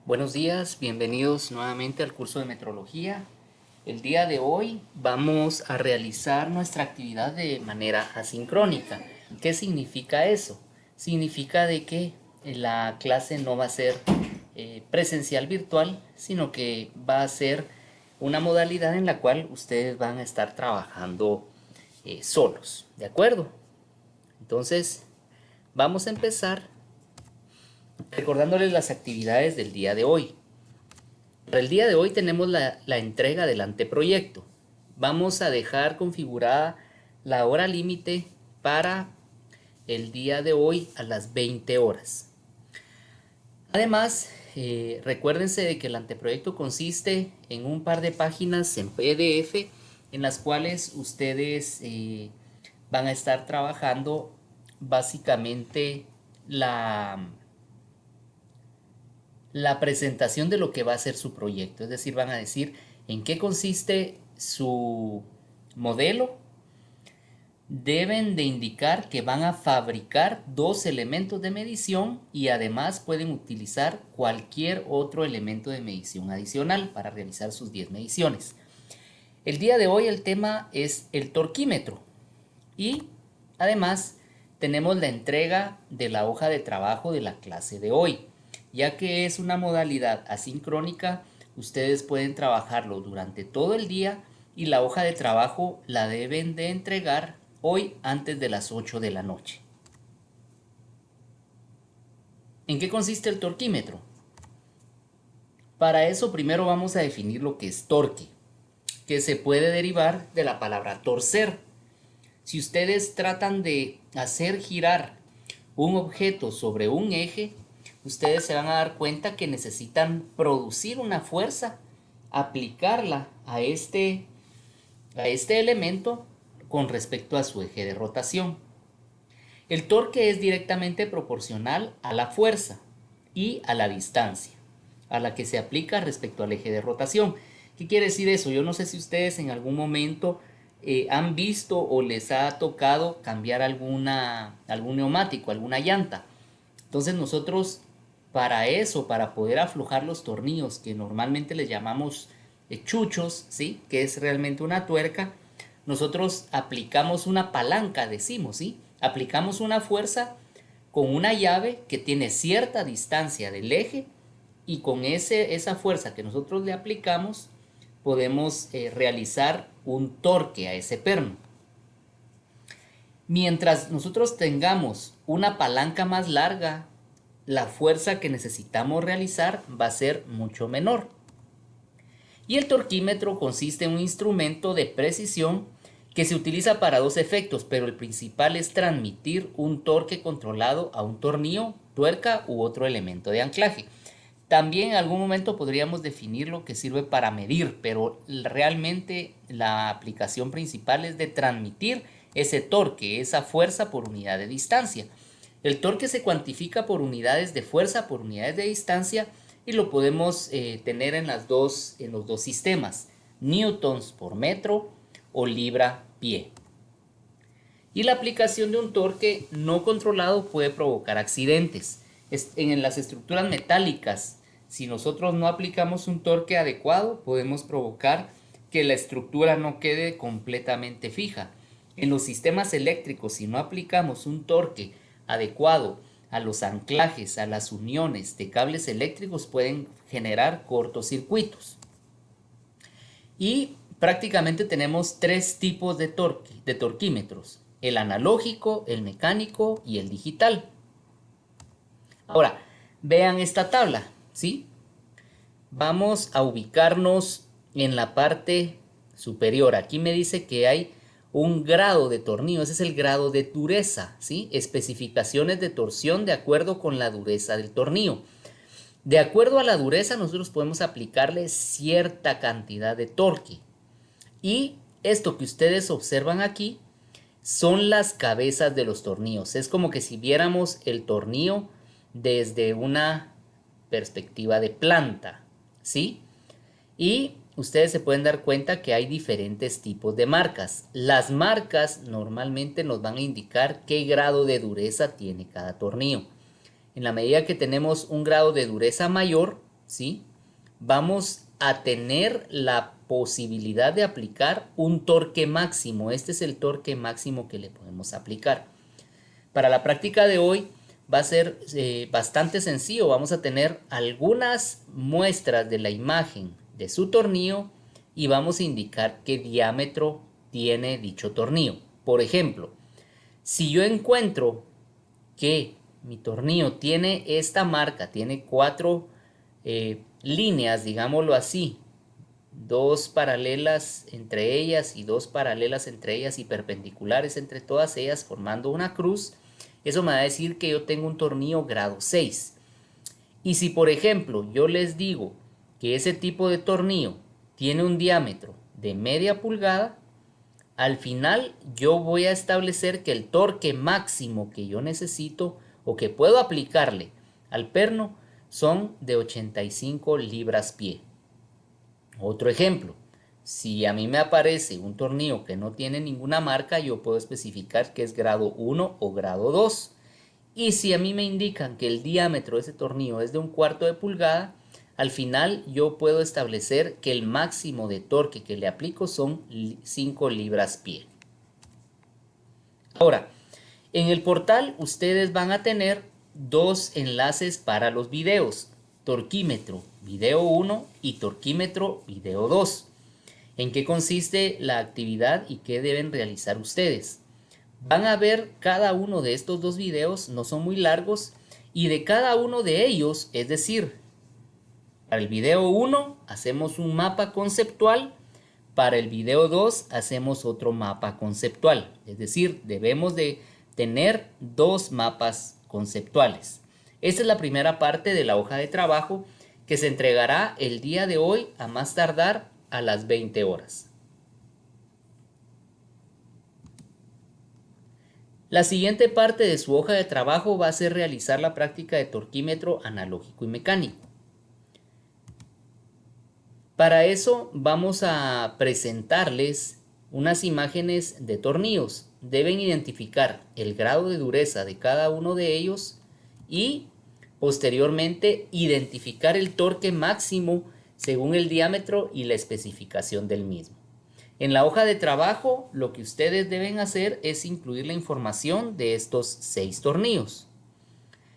Buenos días, bienvenidos nuevamente al curso de metrología. El día de hoy vamos a realizar nuestra actividad de manera asincrónica. ¿Qué significa eso? Significa de que la clase no va a ser presencial virtual, sino que va a ser una modalidad en la cual ustedes van a estar trabajando solos, ¿de acuerdo? Entonces, vamos a empezar recordándoles las actividades del día de hoy. Para el día de hoy tenemos la entrega del anteproyecto. Vamos a dejar configurada la hora límite para el día de hoy a las 20 horas. Además, recuérdense de que el anteproyecto consiste en un par de páginas en PDF en las cuales ustedes van a estar trabajando básicamente la presentación de lo que va a ser su proyecto. Es decir, van a decir en qué consiste su modelo. Deben de indicar que van a fabricar dos elementos de medición y además pueden utilizar cualquier otro elemento de medición adicional para realizar sus 10 mediciones. El día de hoy el tema es el torquímetro y además tenemos la entrega de la hoja de trabajo de la clase de hoy. Ya que es una modalidad asincrónica, ustedes pueden trabajarlo durante todo el día y la hoja de trabajo la deben de entregar hoy antes de las 8 de la noche. ¿En qué consiste el torquímetro? Para eso primero vamos a definir lo que es torque, que se puede derivar de la palabra torcer. Si ustedes tratan de hacer girar un objeto sobre un eje, ustedes se van a dar cuenta que necesitan producir una fuerza, aplicarla a este elemento con respecto a su eje de rotación. El torque es directamente proporcional a la fuerza y a la distancia a la que se aplica respecto al eje de rotación. ¿Qué quiere decir eso? Yo no sé si ustedes en algún momento han visto o les ha tocado cambiar algún neumático, alguna llanta. Entonces nosotros para eso, para poder aflojar los tornillos que normalmente les llamamos chuchos, ¿sí? Que es realmente una tuerca, nosotros aplicamos una palanca, decimos, ¿sí? Aplicamos una fuerza con una llave que tiene cierta distancia del eje y con esa fuerza que nosotros le aplicamos podemos realizar un torque a ese perno. Mientras nosotros tengamos una palanca más larga, la fuerza que necesitamos realizar va a ser mucho menor. Y el torquímetro consiste en un instrumento de precisión que se utiliza para dos efectos, pero el principal es transmitir un torque controlado a un tornillo, tuerca u otro elemento de anclaje. También en algún momento podríamos definir lo que sirve para medir, pero realmente la aplicación principal es de transmitir ese torque, esa fuerza por unidad de distancia. El torque se cuantifica por unidades de fuerza, por unidades de distancia y lo podemos tener en los dos sistemas, newtons por metro o libra-pie. Y la aplicación de un torque no controlado puede provocar accidentes. En las estructuras metálicas, si nosotros no aplicamos un torque adecuado, podemos provocar que la estructura no quede completamente fija. En los sistemas eléctricos, si no aplicamos un torque adecuado a los anclajes, a las uniones de cables eléctricos, pueden generar cortocircuitos. Y prácticamente tenemos tres tipos de torquímetros: el analógico, el mecánico y el digital. Ahora, vean esta tabla, ¿sí? Vamos a ubicarnos en la parte superior. Aquí me dice que hay un grado de tornillo, ese es el grado de dureza, ¿sí? Especificaciones de torsión de acuerdo con la dureza del tornillo. De acuerdo a la dureza, nosotros podemos aplicarle cierta cantidad de torque. Y esto que ustedes observan aquí son las cabezas de los tornillos. Es como que si viéramos el tornillo desde una perspectiva de planta, ¿sí? Y ustedes se pueden dar cuenta que hay diferentes tipos de marcas. Las marcas normalmente nos van a indicar qué grado de dureza tiene cada tornillo. En la medida que tenemos un grado de dureza mayor, ¿sí? Vamos a tener la posibilidad de aplicar un torque máximo. Este es el torque máximo que le podemos aplicar. Para la práctica de hoy va a ser bastante sencillo. Vamos a tener algunas muestras de la imagen de su tornillo y vamos a indicar qué diámetro tiene dicho tornillo. Por ejemplo, si yo encuentro que mi tornillo tiene esta marca, tiene 4 líneas, digámoslo así, 2 paralelas entre ellas y 2 paralelas entre ellas y perpendiculares entre todas ellas formando una cruz, eso me va a decir que yo tengo un tornillo grado 6. Y si por ejemplo yo les digo que ese tipo de tornillo tiene un diámetro de media pulgada, al final yo voy a establecer que el torque máximo que yo necesito o que puedo aplicarle al perno son de 85 libras-pie. Otro ejemplo, si a mí me aparece un tornillo que no tiene ninguna marca, yo puedo especificar que es grado 1 o grado 2. Y si a mí me indican que el diámetro de ese tornillo es de 1/4 de pulgada, al final yo puedo establecer que el máximo de torque que le aplico son 5 libras-pie. Ahora, en el portal ustedes van a tener 2 enlaces para los videos: torquímetro video 1 y torquímetro video 2. ¿En qué consiste la actividad y qué deben realizar ustedes? Van a ver cada uno de estos 2 videos, no son muy largos, y de cada uno de ellos, es decir, para el video 1 hacemos un mapa conceptual, para el video 2 hacemos otro mapa conceptual, es decir, debemos de tener 2 mapas conceptuales. Esta es la primera parte de la hoja de trabajo que se entregará el día de hoy a más tardar a las 20 horas. La siguiente parte de su hoja de trabajo va a ser realizar la práctica de torquímetro analógico y mecánico. Para eso vamos a presentarles unas imágenes de tornillos. Deben identificar el grado de dureza de cada uno de ellos y posteriormente identificar el torque máximo según el diámetro y la especificación del mismo. En la hoja de trabajo lo que ustedes deben hacer es incluir la información de estos 6 tornillos.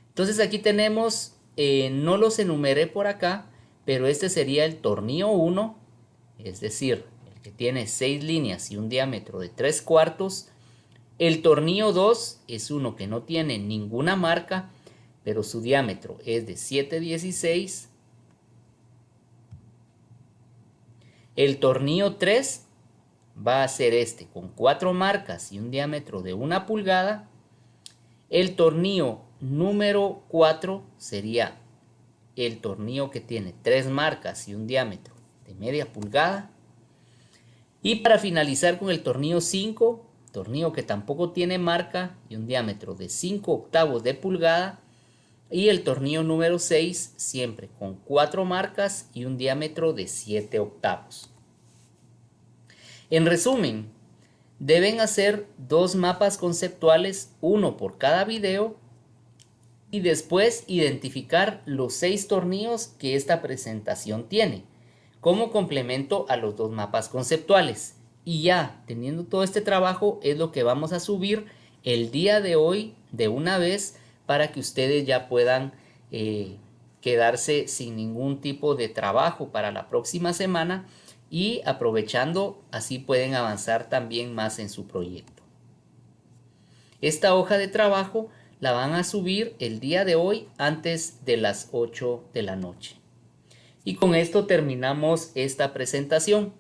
Entonces aquí tenemos, no los enumeré por acá, pero este sería el tornillo 1, es decir, el que tiene 6 líneas y un diámetro de 3/4. El tornillo 2 es uno que no tiene ninguna marca, pero su diámetro es de 7/16. El tornillo 3 va a ser este con 4 marcas y un diámetro de 1 pulgada. El tornillo número 4 sería el tornillo que tiene 3 marcas y un diámetro de media pulgada. Y para finalizar con el tornillo 5, tornillo que tampoco tiene marca y un diámetro de 5/8 de pulgada. Y el tornillo número 6 siempre con 4 marcas y un diámetro de 7/8. En resumen, deben hacer 2 mapas conceptuales, uno por cada video, y después identificar los 6 tornillos que esta presentación tiene como complemento a los 2 mapas conceptuales. Y ya teniendo todo este trabajo es lo que vamos a subir el día de hoy de una vez para que ustedes ya puedan quedarse sin ningún tipo de trabajo para la próxima semana, y aprovechando así pueden avanzar también más en su proyecto. Esta hoja de trabajo la van a subir el día de hoy antes de las 8 de la noche. Y con esto terminamos esta presentación.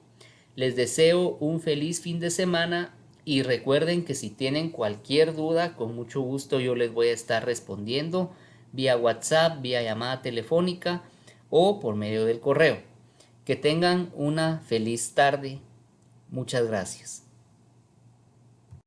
Les deseo un feliz fin de semana y recuerden que si tienen cualquier duda, con mucho gusto yo les voy a estar respondiendo vía WhatsApp, vía llamada telefónica o por medio del correo. Que tengan una feliz tarde. Muchas gracias.